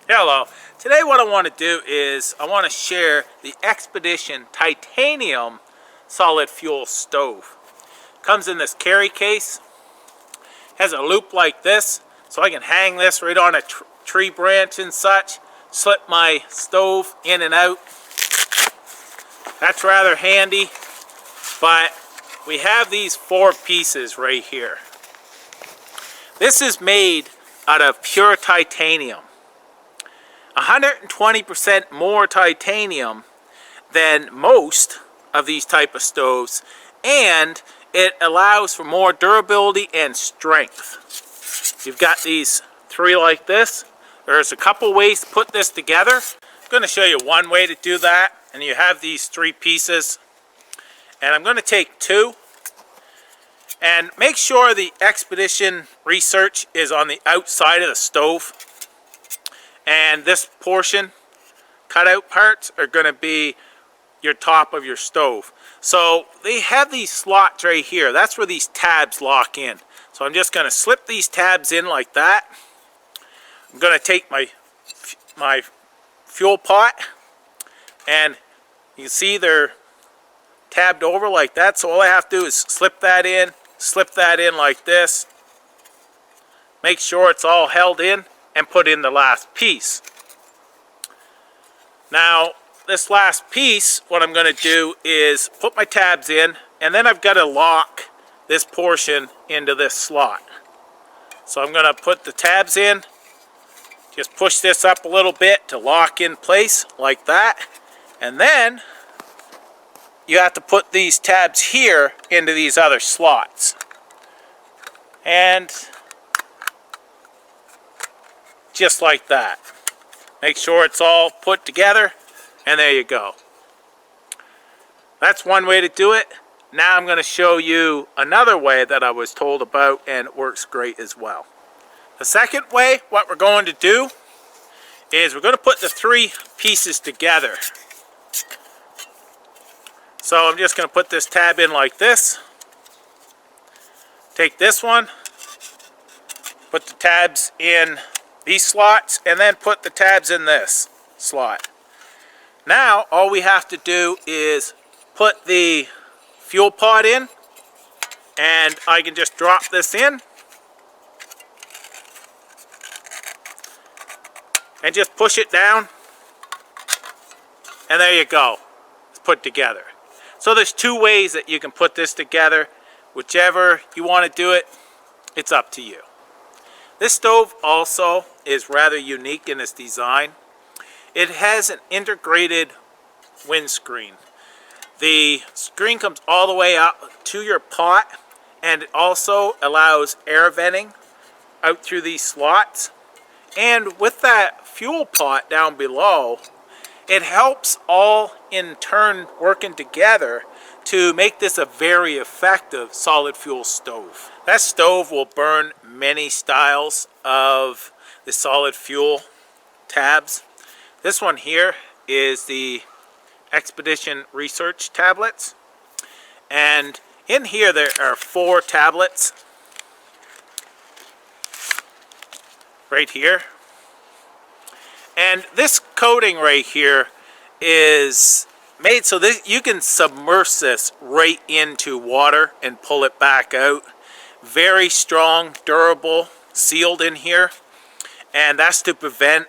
Hello. Today what I want to do is I want to share the Expedition Titanium solid fuel stove. Comes in this carry case. Has a loop like this so I can hang this right on a tree branch and such. Slip my stove in and out. That's rather handy. But we have these 4 pieces right here. This is made out of pure titanium. 120% more titanium than most of these type of stoves, and it allows for more durability and strength. You've got these 3 like this. There's a couple ways to put this together. I'm going to show you one way to do that, and you have these 3 pieces, and I'm going to take 2 and make sure the Expedition research is on the outside of the stove. And this portion, cutout parts, are going to be your top of your stove. So they have these slots right here. That's where these tabs lock in. So I'm just going to slip these tabs in like that. I'm going to take my fuel pot, and you can see they're tabbed over like that. So all I have to do is slip that in like this. Make sure it's all held in, and put in the last piece. Now, this last piece, what I'm going to do is put my tabs in, and then I've got to lock this portion into this slot. So I'm going to put the tabs in, just push this up a little bit to lock in place like that, and then you have to put these tabs here into these other slots. And just like that. Make sure it's all put together, and there you go. That's one way to do it. Now I'm going to show you another way that I was told about, and it works great as well. The second way, what we're going to do is we're going to put the 3 pieces together. So I'm just going to put this tab in like this. Take this one, put the tabs in these slots, and then put the tabs in this slot. Now all we have to do is put the fuel pod in, and I can just drop this in and just push it down, and there you go. It's put together. So there's 2 ways that you can put this together. Whichever you want to do it, it's up to you. This stove also is rather unique in its design. It has an integrated windscreen. The screen comes all the way up to your pot, and it also allows air venting out through these slots. And with that fuel pot down below, it helps all in turn working together to make this a very effective solid fuel stove. That stove will burn many styles of the solid fuel tabs. This one here is the Expedition Research tablets. And in here there are 4 tablets. Right here. And this coating right here is made so that you can submerge this right into water and pull it back out. Very strong, durable, sealed in here, and that's to prevent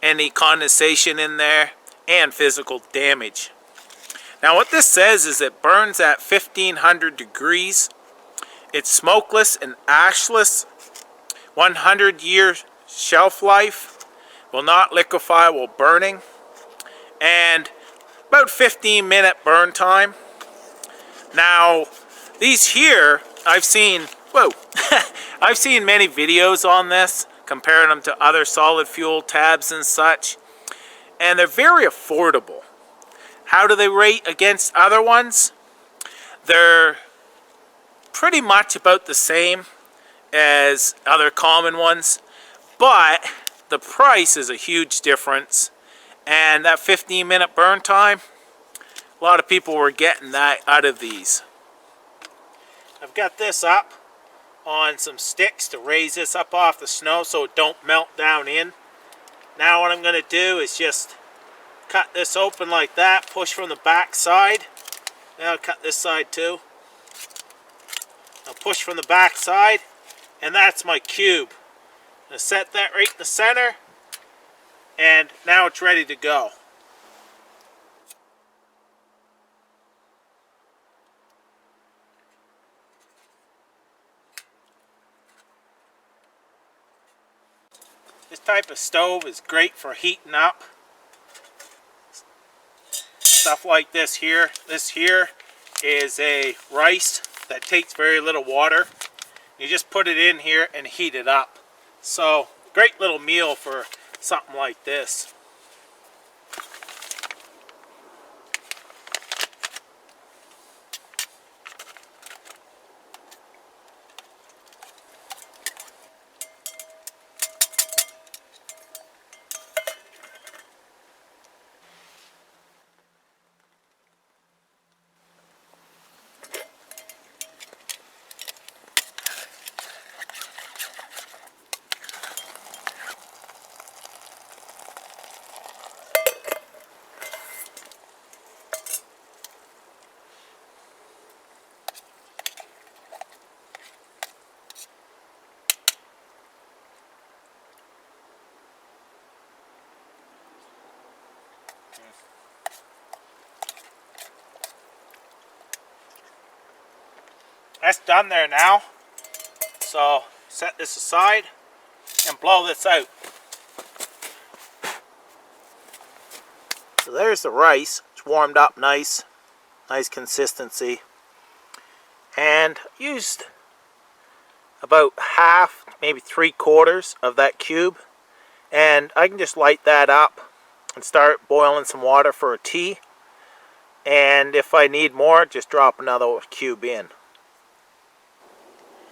any condensation in there and physical damage. Now what this says is it burns at 1500 degrees. It's smokeless and ashless, 100-year shelf life, will not liquefy while burning, and about 15-minute burn time. Now these here, I've seen I've seen many videos on this, comparing them to other solid fuel tabs and such, and they're very affordable. How do they rate against other ones? They're pretty much about the same as other common ones, but the price is a huge difference, and that 15-minute burn time, a lot of people were getting that out of these. I've got this up on some sticks to raise this up off the snow so it don't melt down in. Now what I'm going to do is just cut this open like that, push from the back side. Now I'll cut this side too. I'll push from the back side, and that's my cube. I'll set that right in the center, and now it's ready to go. This type of stove is great for heating up stuff like this here. This here is a rice that takes very little water. You just put it in here and heat it up. So, great little meal for something like this. That's done there now. So set this aside and blow this out. So there's the rice. It's warmed up nice. Nice consistency. And used about half, maybe 3/4 of that cube. And I can just light that up and start boiling some water for a tea. And if I need more, just drop another cube in.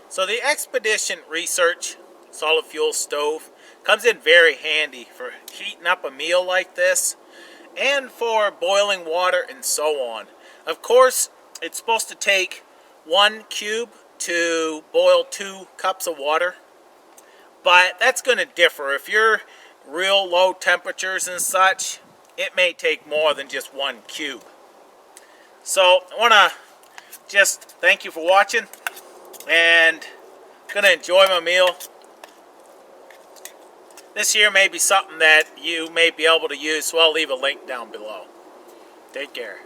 So the Expedition Research solid fuel stove comes in very handy for heating up a meal like this and for boiling water and so on. Of course, it's supposed to take 1 cube to boil 2 cups of water, but that's going to differ. If you're real low temperatures and such, it may take more than just 1 cube. So I want to just thank you for watching, and gonna enjoy my meal. This here may be something that you may be able to use, so I'll leave a link down below. Take care.